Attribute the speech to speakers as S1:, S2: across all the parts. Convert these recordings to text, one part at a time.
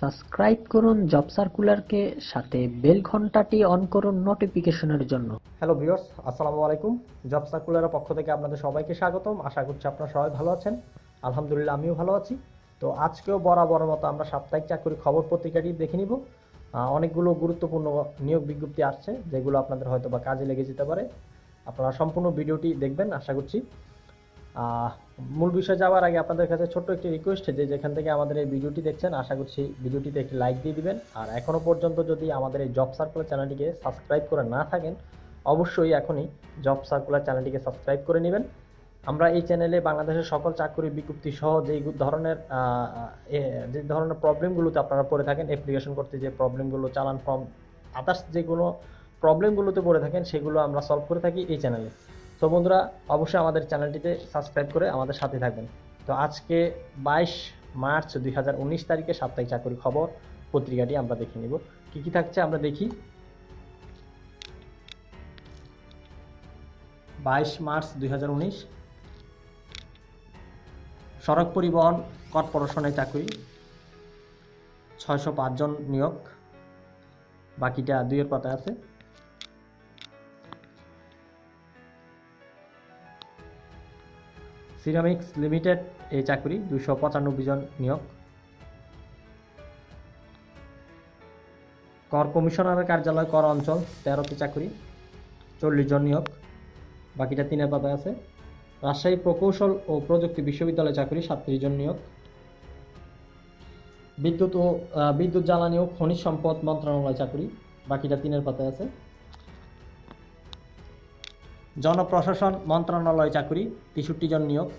S1: Subscribe করুন job সার্কুলারকে, সাথে bell ঘন্টাটি on করুন নোটিফিকেশনের জন্য।
S2: হ্যালো ভিউয়ার্স, আসসালামু আলাইকুম। জব সার্কুলারের পক্ষ থেকে আপনাদের সবাইকে স্বাগতম। আশা করছি আপনারা সবাই ভালো আছেন। আলহামদুলিল্লাহ, আমিও ভালো আছি। তো আজকেও বরাবর মতো আমরা সাপ্তাহিক চাকরি খবর পত্রিকাটি দেখে নিব। অনেকগুলো গুরুত্বপূর্ণ নিয়োগ বিজ্ঞপ্তি আসছে, যেগুলো আপনাদের হয়তো বা কাজে লেগে যেতে পারে। আপনারা সম্পূর্ণ ভিডিওটি দেখবেন আশা করছি। মূল বিষয়ে যাওয়ার আগে আপনাদের কাছে ছোট্ট একটি রিকোয়েস্ট, যে যেখান থেকে আমাদের এই ভিডিওটি দেখছেন, আশা করছি ভিডিওটিতে একটি লাইক দিয়ে দিবেন। আর এখনও পর্যন্ত যদি আমাদের এই জব সার্কুলার চ্যানেলটিকে সাবস্ক্রাইব করে না থাকেন, অবশ্যই এখনই জব সার্কুলার চ্যানেলটিকে সাবস্ক্রাইব করে নেবেন। আমরা এই চ্যানেলে বাংলাদেশের সকল চাকরি বিজ্ঞপ্তি সহ যে ধরনের প্রবলেমগুলোতে আপনারা পড়ে থাকেন, অ্যাপ্লিকেশন করতে যে প্রবলেমগুলো, চালান ফর্ম, আদার্স যেগুলো প্রবলেমগুলোতে পড়ে থাকেন, সেগুলো আমরা সলভ করে থাকি এই চ্যানেলে। তো বন্ধুরা, অবশ্যই আমাদের চ্যানেলটিতে সাবস্ক্রাইব করে আমাদের সাথে থাকবেন। তো আজকে 22 মার্চ 2019 তারিখে সাপ্তাহিক চাকরি খবর পত্রিকাটি আমরা দেখে নিব। কি কি থাকছে আমরা দেখি। 22 মার্চ 2019, সড়ক পরিবহন কর্পোরেশনের চাকরি 605 জন নিয়োগ, বাকিটা দুইয়ের পাতায় আছে। সিরামিক্স লিমিটেড এই চাকরি 295 জন নিয়োগ। কর কমিশনারের কার্যালয় কর অঞ্চল 13টি চাকরি 40 জন নিয়োগ, বাকিটা তিনের পাতায় আছে। রাজশাহী প্রকৌশল ও প্রযুক্তি বিশ্ববিদ্যালয় চাকরি 37 জন নিয়োগ। বিদ্যুৎ জ্বালানি ও খনিজ সম্পদ মন্ত্রণালয় চাকরি, বাকিটা তিনের পাতায় আছে। জনপ্রশাসন মন্ত্রণালয় চাকরি 63 জন নিয়োগ।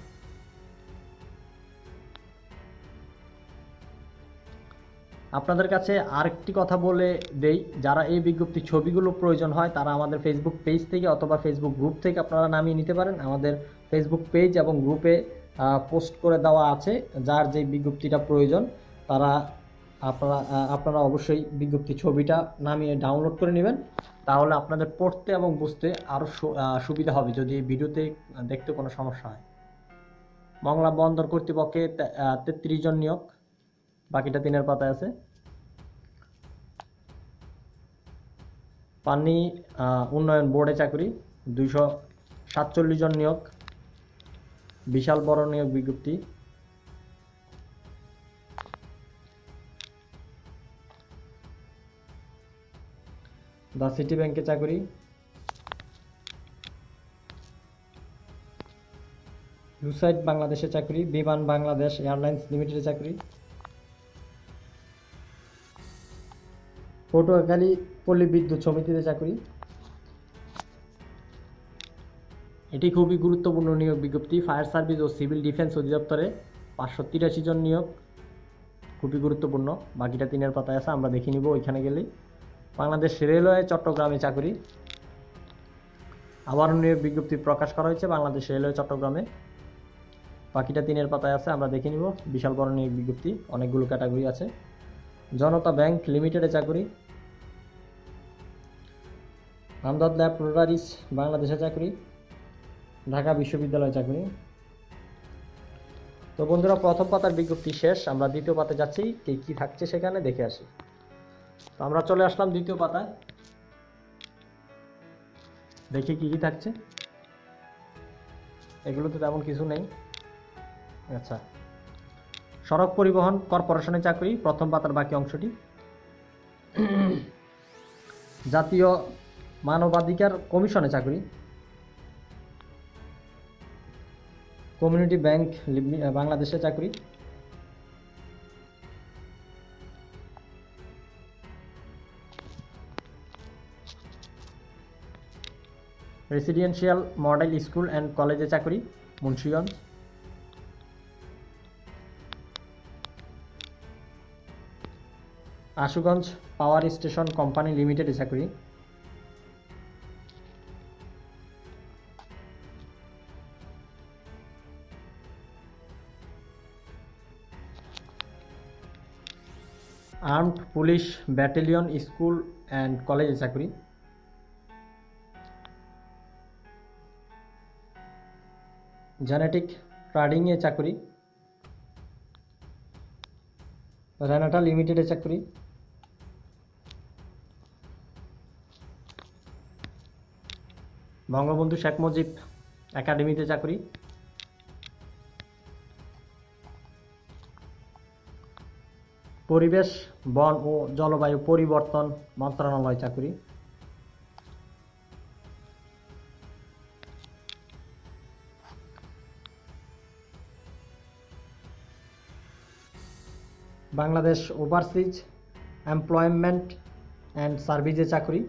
S2: আপনাদের কাছে আরেকটি কথা বলে দেই, যারা এই বিজ্ঞপ্তি ছবিগুলো প্রয়োজন হয়, তারা আমাদের ফেসবুক পেজ থেকে অথবা ফেসবুক গ্রুপ থেকে আপনারা নামিয়ে নিতে পারেন। আমাদের ফেসবুক পেজ এবং গ্রুপে পোস্ট করে দেওয়া আছে। যার যে বিজ্ঞপ্তিটা প্রয়োজন, তারা আপনারা অবশ্যই বিজ্ঞপ্তি ছবিটা নামিয়ে ডাউনলোড করে নেবেন। তাহলে আপনাদের পড়তে এবং বুঝতে আরও সুবিধা হবে যদি ভিডিওতে দেখতে কোনো সমস্যা হয়। মংলা বন্দর কর্তৃপক্ষে 33 জন নিয়োগ, বাকিটা তিনের পাতায় আছে। পানি উন্নয়ন বোর্ডে চাকরি 247 জন নিয়োগ, বিশাল বড় নিয়োগ বিজ্ঞপ্তি। দ্য সিটি ব্যাংকে চাকরি, ইউসাইড বাংলাদেশে চাকরি, বিমান বাংলাদেশ এয়ারলাইন্স লিমিটেডে চাকরি, পটুয়াখালী পল্লী বিদ্যুৎ সমিতিতে চাকরি। এটি খুবই গুরুত্বপূর্ণ নিয়োগ বিজ্ঞপ্তি। ফায়ার সার্ভিস ও সিভিল ডিফেন্স অধিদপ্তরে 583 জন নিয়োগ, খুবই গুরুত্বপূর্ণ। বাকিটা তিনের পাতায় আছে, আমরা দেখে নিব ওইখানে গেলেই। বাংলাদেশ রেলওয়ে চট্টগ্রামে চাকরি, আবারও নিয়োগ বিজ্ঞপ্তি প্রকাশ করা হয়েছে বাংলাদেশ রেলওয়ে চট্টগ্রামে, বাকিটা তিনের পাতায় আছে, আমরা দেখে নিব। বিশাল বড় নিয়োগ বিজ্ঞপ্তি, অনেকগুলো ক্যাটাগরি আছে। জনতা ব্যাংক লিমিটেডে চাকরি, আমদাদ ল্যাবরেটরিজ বাংলাদেশে চাকরি, ঢাকা বিশ্ববিদ্যালয় চাকরি। তো বন্ধুরা, প্রথম পাতার বিজ্ঞপ্তি শেষ, আমরা দ্বিতীয় পাতায় যাচ্ছি। কি থাকছে সেখানে দেখে আসি। তো আমরা চলে আসলাম দ্বিতীয় পাতায়, দেখি কি থাকছে। এগুলোতে তেমন কিছু নেই। আচ্ছা, সড়ক পরিবহন কর্পোরেশনের চাকরি, প্রথম পাতার বাকি অংশটি। জাতীয় মানবাধিকার কমিশনে চাকরি, কমিউনিটি ব্যাংক বাংলাদেশে চাকরি, রেসিডেন্সিয়াল মডেল স্কুল অ্যান্ড কলেজে চাকরি, Munshiganj. Ashuganj power station company লিমিটেডে চাকরি, armed police battalion school and কলেজে চাকরি, জেনেটিক ট্রেডিংয়ে চাকরি, রেনাটা লিমিটেডে চাকরি, বঙ্গবন্ধু শেখ মুজিব একাডেমিতে চাকরি, পরিবেশ বন ও জলবায়ু পরিবর্তন মন্ত্রণালয় চাকরি, বাংলাদেশ ওভারসিজ এমপ্লয়মেন্ট অ্যান্ড সার্ভিসে চাকরি,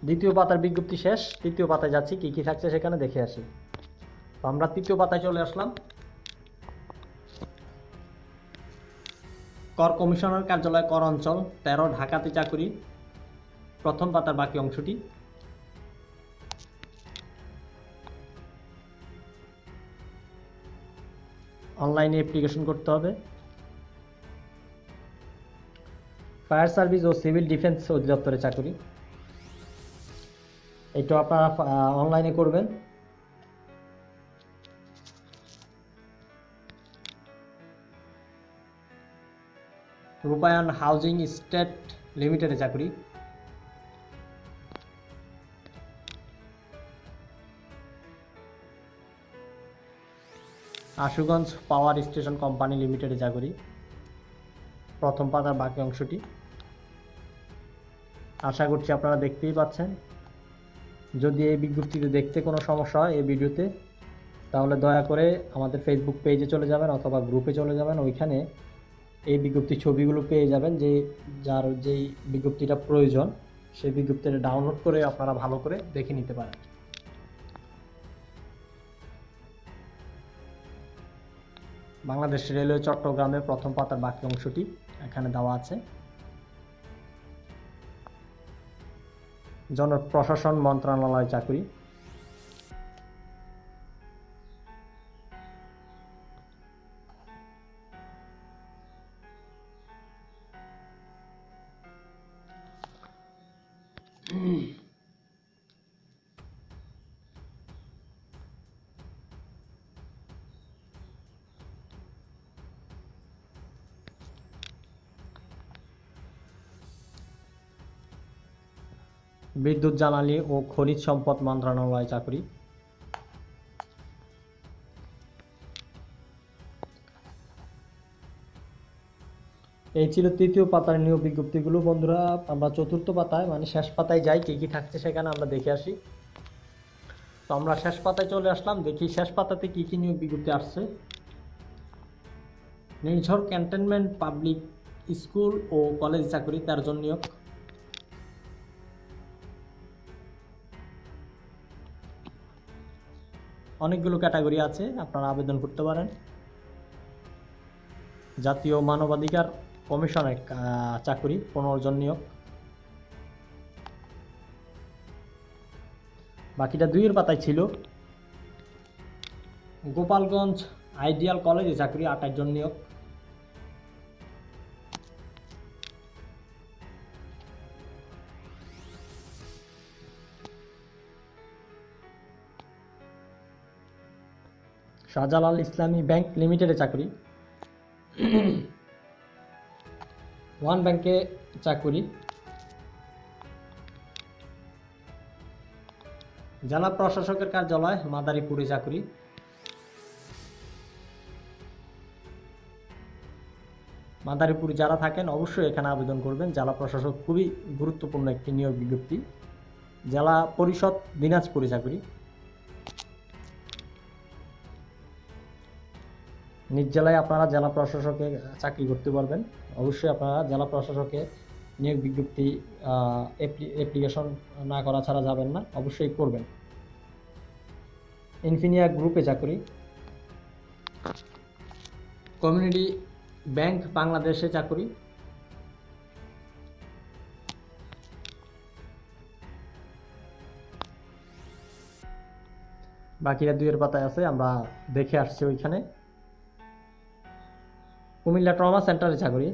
S2: দ্বিতীয় পাতার বিজ্ঞপ্তি শেষ। তৃতীয় পাতায় যাচ্ছি, কি কি থাকছে সেখানে দেখে আসি। তো আমরা তৃতীয় পাতায় চলে আসলাম। কর কমিশনার কার্যালয় কর অঞ্চল 13 ঢাকাতে চাকরি, প্রথম পাতার বাকি অংশটি। অনলাইনে অ্যাপ্লিকেশন করতে হবে। ফায়ার সার্ভিস ও সিভিল ডিফেন্স অধিদপ্তরে চাকরি, এটা আপনারা অনলাইনে করবেন। রূপায়ণ হাউজিং স্টেট লিমিটেডে চাকরি, আশুগঞ্জ পাওয়ার স্টেশন কোম্পানি লিমিটেডে চাকরি, প্রথম পাতার বাকি অংশটি। আশা করছি আপনারা দেখতেই পাচ্ছেন। যদি এই বিজ্ঞপ্তিতে দেখতে কোনো সমস্যা হয় এই ভিডিওতে, তাহলে দয়া করে আমাদের ফেসবুক পেজে চলে যাবেন অথবা গ্রুপে চলে যাবেন। ওইখানে এই বিজ্ঞপ্তির ছবিগুলো পেয়ে যাবেন। যার যেই বিজ্ঞপ্তিটা প্রয়োজন সেই বিজ্ঞপ্তিটা ডাউনলোড করে আপনারা ভালো করে দেখে নিতে পারেন। বাংলাদেশ রেলওয়ে চট্টগ্রামের প্রথম পাতার বাকি অংশটি এখানে দেওয়া আছে। জনপ্রশাসন মন্ত্রণালয় চাকরি, বিদ্যুৎ জ্বালানি ও খনিজ সম্পদ মন্ত্রণালয় চাকরি, এই ছিল তৃতীয় পাতার নিয়োগ বিজ্ঞপ্তিগুলো। বন্ধুরা, আমরা চতুর্থ পাতায় মানে শেষ পাতায় যাই, কি কি থাকছে সেখানে আমরা দেখে আসি। তো আমরা শেষ পাতায় চলে আসলাম, দেখি শেষ পাতাতে কি কি নিয়োগ বিজ্ঞপ্তি আসছে। নির্ঝর ক্যান্টনমেন্ট পাবলিক স্কুল ও কলেজ চাকরি 13 জন নিয়োগ। অনেকগুলো ক্যাটাগরি আছে, আপনারা আবেদন করতে পারেন। জাতীয় মানবাধিকার কমিশনের চাকরি 15 জন নিয়োগ। বাকিটা 2 পাতায় ছিল। গোপালগঞ্জ আইডিয়াল কলেজে চাকরি 28 জন নিয়োগ। শাহজালাল ইসলামী ব্যাংক লিমিটেডে চাকরি, ওয়ান ব্যাংকে চাকরি। জেলা প্রশাসকের কার্যালয় মাদারীপুরে চাকরি। মাদারীপুর যারা থাকেন অবশ্যই এখানে আবেদন করবেন। জেলা প্রশাসক খুবই গুরুত্বপূর্ণ একটি নিয়োগ বিজ্ঞপ্তি। জেলা পরিষদ দিনাজপুরে চাকরি। নিজ জেলায় আপনারা জেলা প্রশাসকে চাকরি করতে পারবেন। অবশ্যই আপনারা জেলা প্রশাসকে নিয়োগ বিজ্ঞপ্তি অ্যাপ্লিকেশন না করা ছাড়া যাবেন না, অবশ্যই করবেন। ইনফিনিয়া গ্রুপে চাকরি। কমিউনিটি ব্যাংক বাংলাদেশে চাকরি। বাকিরা 2 পাতায় আছে, আমরা দেখে আসছি ওইখানে। কুমিল্লা ট্রমা সেন্টারে চাকরি।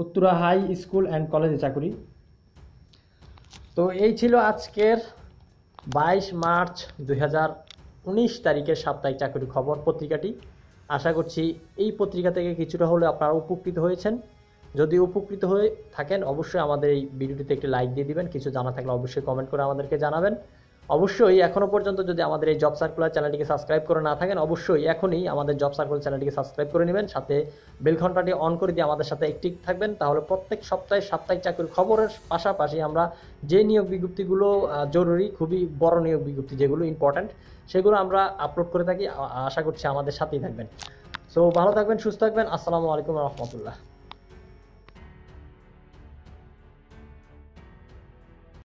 S2: উত্তরা হাই স্কুল অ্যান্ড কলেজে চাকরি। তো এই ছিল আজকের 22 মার্চ 2019 তারিখের সাপ্তাহিক চাকরি খবর পত্রিকাটি। আশা করছি এই পত্রিকা থেকে কিছুটা হলেও আপনারা উপকৃত হয়েছেন। যদি উপকৃত হয়ে থাকেন অবশ্যই আমাদের এই ভিডিওটিতে একটি লাইক দিয়ে দিবেন। কিছু জানা থাকলে অবশ্যই কমেন্ট করে আমাদেরকে জানাবেন। অবশ্যই এখনো পর্যন্ত যদি আমাদের এই জব সার্কুলার চ্যানেলটিকে সাবস্ক্রাইব করে না থাকেন অবশ্যই এখনই আমাদের জব সার্কুলার চ্যানেলটিকে সাবস্ক্রাইব করে নেবেন, সাথে বেল ঘন্টাটি অন করে দিয়ে আমাদের সাথে অ্যাক্টিভ থাকবেন। তাহলে প্রত্যেক সপ্তাহে সাপ্তাহিক চাকরির খবরের পাশাপাশি আমরা যে নিয়োগ বিজ্ঞপ্তিগুলো জরুরি, খুবই বড় নিয়োগ বিজ্ঞপ্তি যেগুলো ইম্পর্ট্যান্ট, সেগুলো আমরা আপলোড করে থাকি। আশা করছি আমাদের সাথেই থাকবেন। সো ভালো থাকবেন, সুস্থ থাকবেন। আসসালামু আলাইকুম রহমতুল্লাহ।